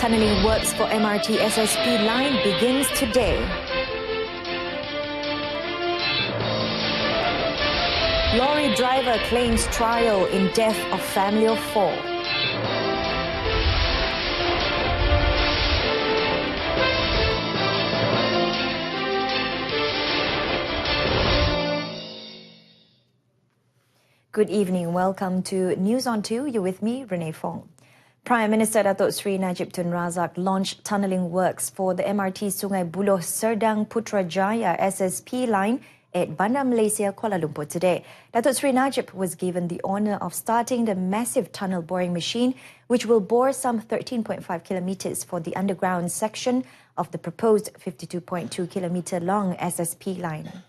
Tunneling works for MRT SSP line begins today. Lorry driver claims trial in death of family of 4. Good evening. Welcome to News on 2. You're with me, Renee Fong. Prime Minister Datuk Seri Najib Tun Razak launched tunnelling works for the MRT Sungai Buloh Serdang Putrajaya SSP line at Bandar Malaysia, Kuala Lumpur today. Datuk Seri Najib was given the honour of starting the massive tunnel boring machine, which will bore some 13.5 kilometres for the underground section of the proposed 52.2 kilometre long SSP line.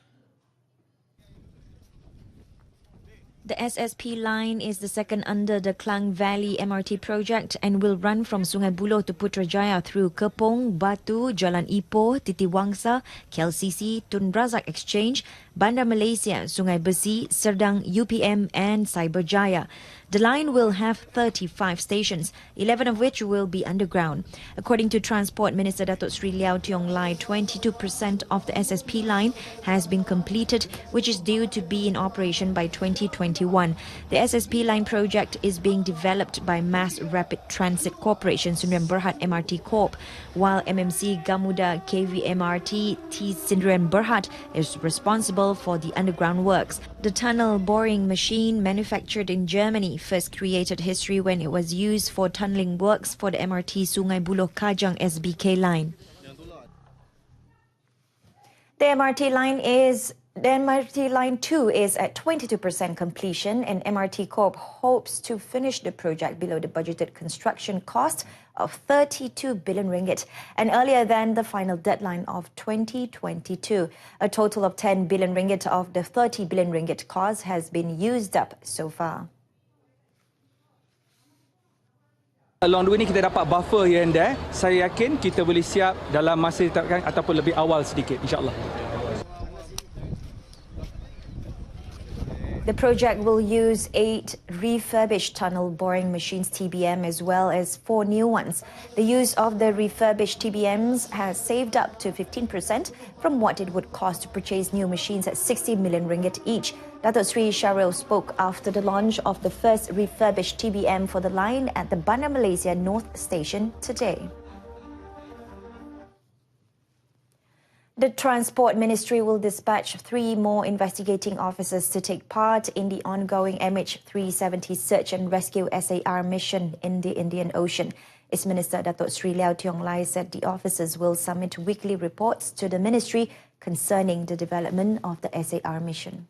The SSP line is the second under the Klang Valley MRT project and will run from Sungai Buloh to Putrajaya through Kepong, Batu, Jalan Ipoh, Titiwangsa, KLCC, Tun Razak Exchange, Bandar Malaysia, Sungai Besi, Serdang, UPM and Cyberjaya. The line will have 35 stations, 11 of which will be underground. According to Transport Minister Datuk Seri Liao Tiong Lai, 22% of the SSP line has been completed, which is due to be in operation by 2021. The SSP line project is being developed by Mass Rapid Transit Corporation Sdn Bhd MRT Corp, while MMC Gamuda KVMRT T Sdn Bhd is responsible for the underground works. The tunnel boring machine, manufactured in Germany, first created history when it was used for tunnelling works for the MRT Sungai Buloh Kajang SBK line. The MRT line 2 is at 22% completion, and MRT Corp hopes to finish the project below the budgeted construction cost of 32 billion ringgit and earlier than the final deadline of 2022. A total of 10 billion ringgit of the 30 billion ringgit cost has been used up so far. Long the way ni kita dapat buffer here and there. Saya yakin kita boleh siap dalam masa ditetapkan ataupun lebih awal sedikit, insya-Allah. The project will use 8 refurbished tunnel boring machines TBM as well as 4 new ones. The use of the refurbished TBMs has saved up to 15% from what it would cost to purchase new machines at 60 million ringgit each. Datuk Seri Sharil spoke after the launch of the first refurbished TBM for the line at the Bandar Malaysia North Station today. The Transport Ministry will dispatch 3 more investigating officers to take part in the ongoing MH370 search and rescue SAR mission in the Indian Ocean. Its Minister Datuk Seri Liao Tiong Lai said the officers will submit weekly reports to the ministry concerning the development of the SAR mission.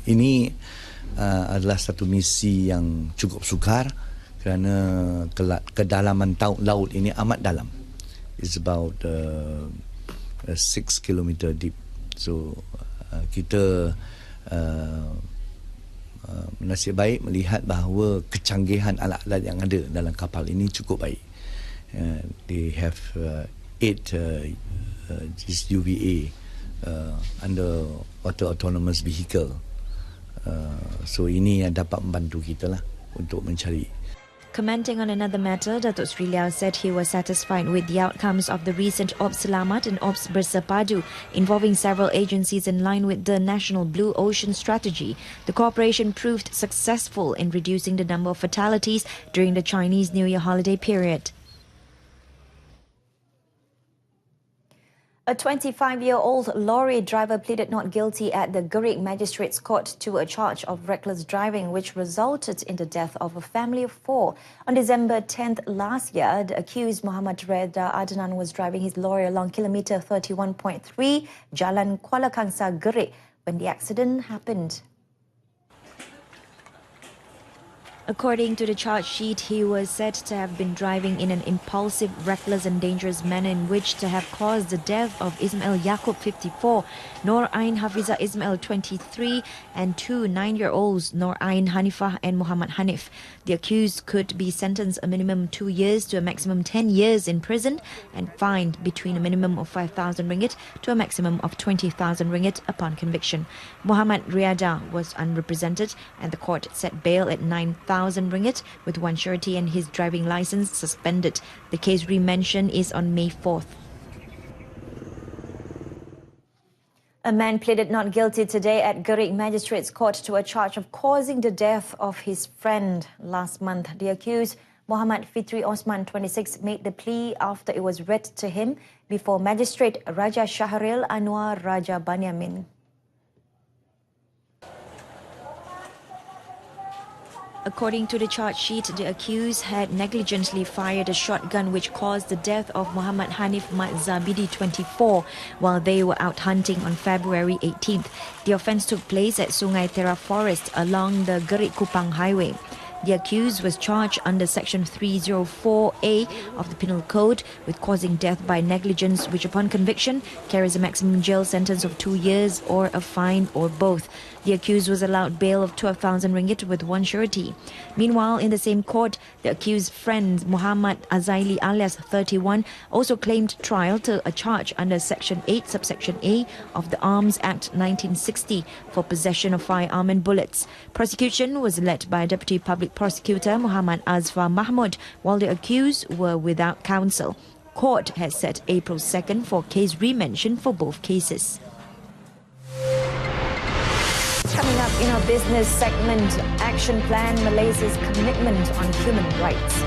Ini adalah satu misi yang cukup sukar kerana kedalaman laut ini amat dalam. It's about 6 kilometer deep. So kita nasib baik melihat bahawa kecanggihan alat-alat yang ada dalam kapal ini cukup baik. They have 8 this UVA under autonomous vehicle. So ini yang dapat membantu kita lah untuk mencari. Commenting on another matter, Datuk Seri Liao said he was satisfied with the outcomes of the recent Ops Selamat and Ops Bersepadu involving several agencies in line with the National Blue Ocean Strategy. The cooperation proved successful in reducing the number of fatalities during the Chinese New Year holiday period. A 25-year-old lorry driver pleaded not guilty at the Gerik Magistrates Court to a charge of reckless driving, which resulted in the death of a family of 4. On December 10th last year, the accused Muhammad Reda Adnan was driving his lorry along kilometre 31.3 Jalan Kuala Kangsar, Gerik, when the accident happened. According to the charge sheet, he was said to have been driving in an impulsive, reckless and dangerous manner in which to have caused the death of Ismail Yaqub, 54, Noor Ain Hafiza Ismail, 23, and 2 9-year-olds, Noor Ain Hanifah and Muhammad Hanif. The accused could be sentenced a minimum 2 years to a maximum 10 years in prison and fined between a minimum of 5,000 ringgit to a maximum of 20,000 ringgit upon conviction. Muhammad Riada was unrepresented and the court set bail at 9,000 12,000 ringgit, with one surety and his driving license suspended. The case remention is on May 4th. A man pleaded not guilty today at Gerik Magistrates Court to a charge of causing the death of his friend last month. The accused, Muhammad Fitri Osman, 26, made the plea after it was read to him before Magistrate Raja Shahril Anwar Raja Banyamin. According to the charge sheet, the accused had negligently fired a shotgun which caused the death of Muhammad Hanif Mat Zabidi, 24, while they were out hunting on February 18th. The offence took place at Sungai Tera Forest along the Gerik Kupang Highway. The accused was charged under Section 304A of the Penal Code with causing death by negligence, which upon conviction carries a maximum jail sentence of 2 years or a fine or both. The accused was allowed bail of 12,000 ringgit with one surety. Meanwhile, in the same court, the accused's friend Muhammad Azaili alias 31 also claimed trial to a charge under Section 8 subsection A of the Arms Act 1960 for possession of firearm and bullets. Prosecution was led by Deputy Public Prosecutor Muhammad Azfar Mahmud, while the accused were without counsel. Court has set April 2nd for case remention for both cases. Coming up in our business segment, Action Plan Malaysia's commitment on human rights.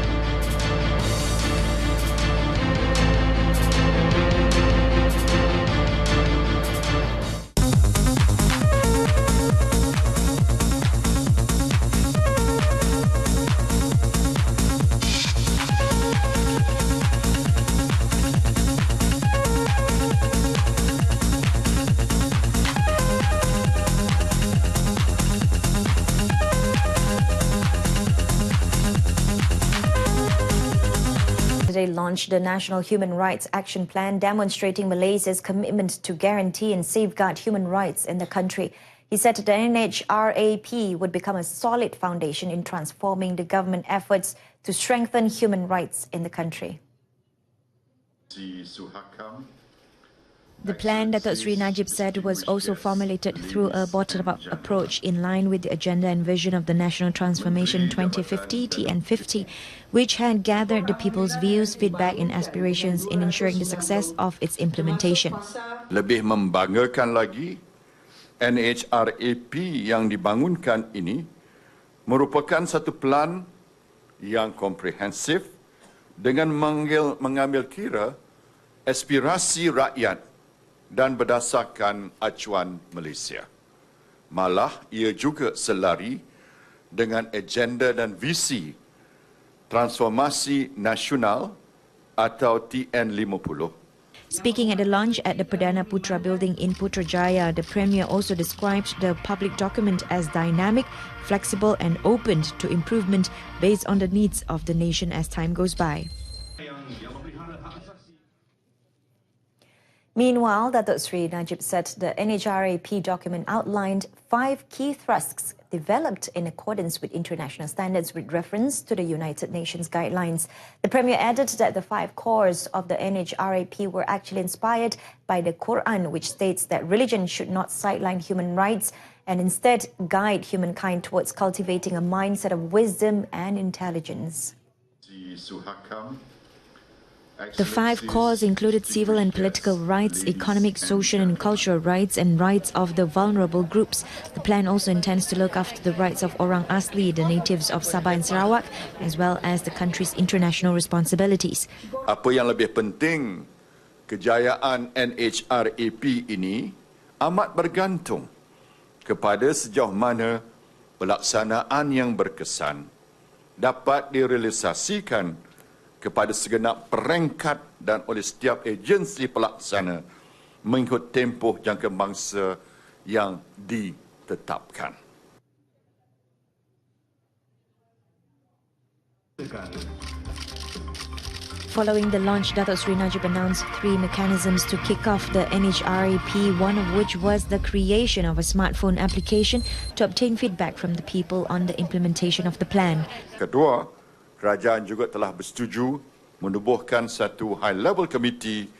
Today launched the National Human Rights Action Plan, demonstrating Malaysia's commitment to guarantee and safeguard human rights in the country. He said the NHRAP would become a solid foundation in transforming the government efforts to strengthen human rights in the country. The plan, Datuk Sri Najib said, was also formulated through a bottom-up approach in line with the agenda and vision of the National Transformation 2050 (TN50), which had gathered the people's views, feedback and aspirations in ensuring the success of its implementation. Lebih membanggakan lagi, NHRAP yang dibangunkan ini merupakan satu plan yang komprehensif dengan mengambil kira aspirasi rakyat dan berdasarkan acuan Malaysia. Malah ia juga selari dengan agenda dan visi transformasi nasional atau TN50. Speaking at the launch at the Perdana Putra building in Putrajaya, the Premier also described the public document as dynamic, flexible and open to improvement based on the needs of the nation as time goes by. Meanwhile, Datuk Sri Najib said the NHRAP document outlined 5 key thrusts developed in accordance with international standards with reference to the United Nations guidelines. The Premier added that the 5 cores of the NHRAP were actually inspired by the Quran, which states that religion should not sideline human rights and instead guide humankind towards cultivating a mindset of wisdom and intelligence. The 5 cores included civil and political rights, economic, social and cultural rights and rights of the vulnerable groups. The plan also intends to look after the rights of Orang Asli, the natives of Sabah and Sarawak, as well as the country's international responsibilities. Apa yang lebih penting, kejayaan NHRAP ini amat bergantung kepada sejauh mana pelaksanaan yang berkesan dapat direalisasikan kepada segenap perengkat dan oleh setiap agensi pelaksana mengikut tempoh jangka mangsa yang ditetapkan. Following the launch, Datuk Sri Najib announced 3 mechanisms to kick off the NHRAP, one of which was the creation of a smartphone application to obtain feedback from the people on the implementation of the plan. Kedua, kerajaan juga telah bersetuju menubuhkan satu high-level committee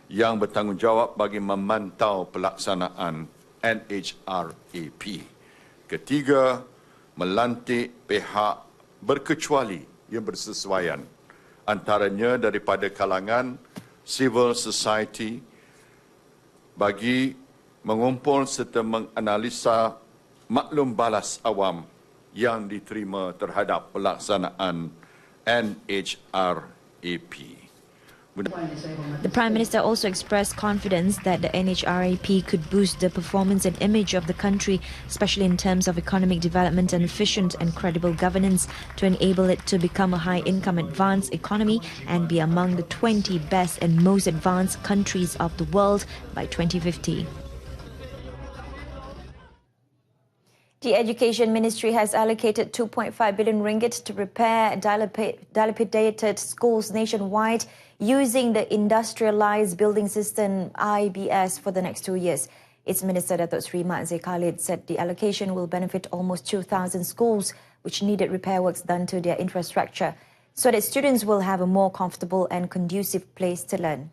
yang bertanggungjawab bagi memantau pelaksanaan NHRAP. Ketiga, melantik pihak berkecuali yang bersesuaian, antaranya daripada kalangan civil society bagi mengumpul serta menganalisa maklum balas awam yang diterima terhadap pelaksanaan NHRAP. The Prime Minister also expressed confidence that the NHRAP could boost the performance and image of the country, especially in terms of economic development and efficient and credible governance, to enable it to become a high-income advanced economy and be among the 20 best and most advanced countries of the world by 2050. The Education Ministry has allocated 2.5 billion ringgit to repair dilapidated schools nationwide using the Industrialised Building System IBS for the next 2 years. Its Minister Datuk Seri Mat Zee Khalid said the allocation will benefit almost 2,000 schools which needed repair works done to their infrastructure, so that students will have a more comfortable and conducive place to learn.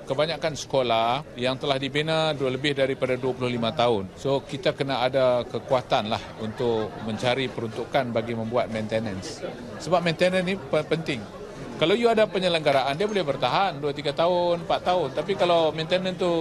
Kebanyakan sekolah yang telah dibina lebih daripada 25 tahun. So kita kena ada kekuatan lah untuk mencari peruntukan bagi membuat maintenance. Sebab maintenance ni penting. Kalau you ada penyelenggaraan, dia boleh bertahan 2-3 tahun, 4 tahun. Tapi kalau maintenance tu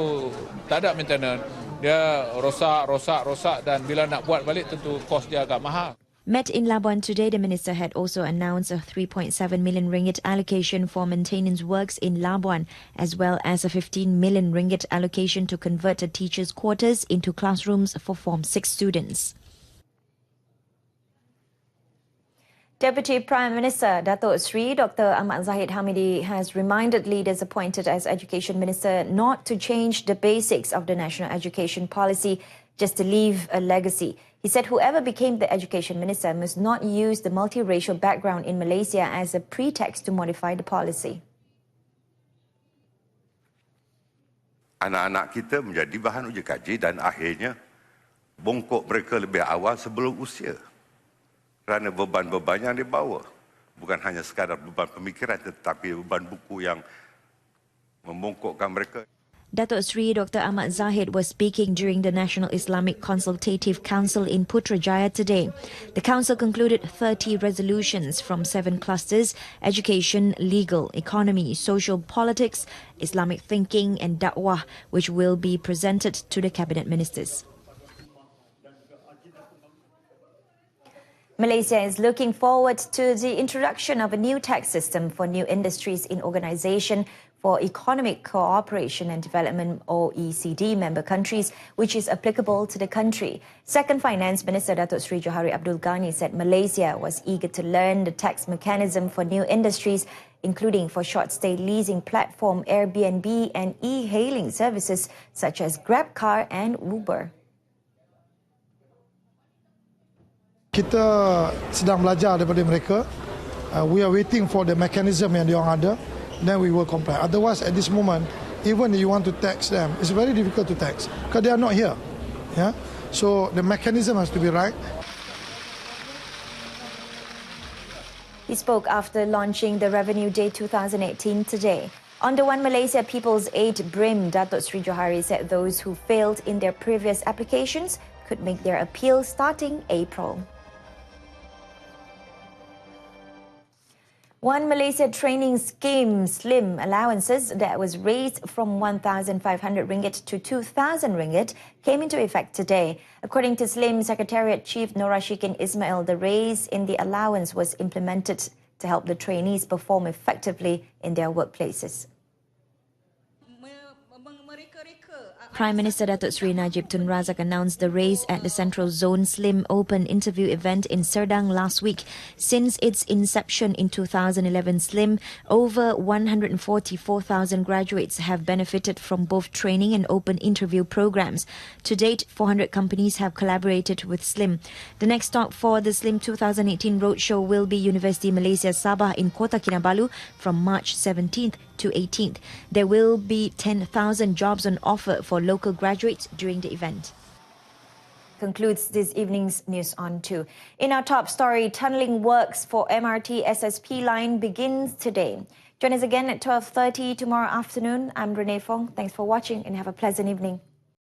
tak ada maintenance, dia rosak dan bila nak buat balik tentu kos dia agak mahal. Met in Labuan today, the Minister had also announced a 3.7 million ringgit allocation for maintenance works in Labuan, as well as a 15 million ringgit allocation to convert the teachers' quarters into classrooms for Form 6 students. Deputy Prime Minister Datuk Seri Dr. Ahmad Zahid Hamidi has reminded leaders appointed as Education Minister not to change the basics of the National Education Policy just to leave a legacy. He said whoever became the Education Minister must not use the multiracial background in Malaysia as a pretext to modify the policy. Anak-anak kita menjadi bahan uji kaji dan akhirnya bongkok mereka lebih awal sebelum usia. Kerana beban-beban yang dibawa bukan hanya sekadar beban pemikiran tetapi beban buku yang membongkokkan mereka. Datuk Seri Dr. Ahmad Zahid was speaking during the National Islamic Consultative Council in Putrajaya today. The council concluded 30 resolutions from 7 clusters: education, legal, economy, social politics, Islamic thinking and da'wah, which will be presented to the cabinet ministers. Malaysia is looking forward to the introduction of a new tax system for new industries in Organisation for Economic Cooperation and Development (OECD) member countries, which is applicable to the country. Second Finance Minister Datuk Seri Johari Abdul Ghani said Malaysia was eager to learn the tax mechanism for new industries, including for short-stay leasing platform Airbnb and e-hailing services such as GrabCar and Uber. Kita sedang belajar daripada mereka. We are waiting for the mechanism yang diorang ada. Then we will comply. Otherwise, at this moment, even if you want to tax them, it's very difficult to tax because they are not here. Yeah, so the mechanism has to be right. He spoke after launching the Revenue Day 2018 today. On the One Malaysia People's Aid BRIM, Datuk Seri Johari said those who failed in their previous applications could make their appeal starting April. One Malaysia Training Scheme SLIM allowances that was raised from 1,500 ringgit to 2,000 ringgit came into effect today. According to SLIM Secretariat Chief Nur Rashikin Ismail, the raise in the allowance was implemented to help the trainees perform effectively in their workplaces. Prime Minister Datuk Seri Najib Tun Razak announced the raise at the Central Zone SLIM Open interview event in Serdang last week. Since its inception in 2011, SLIM, over 144,000 graduates have benefited from both training and open interview programs. To date, 400 companies have collaborated with SLIM. The next stop for the SLIM 2018 roadshow will be University Malaysia Sabah in Kota Kinabalu from March 17th to 18th. There will be 10,000 jobs on offer for local graduates during the event. Concludes this evening's News on 2. In our top story, tunnelling works for MRT SSP line begins today. Join us again at 12:30 tomorrow afternoon. I'm Renee Fong. Thanks for watching and have a pleasant evening.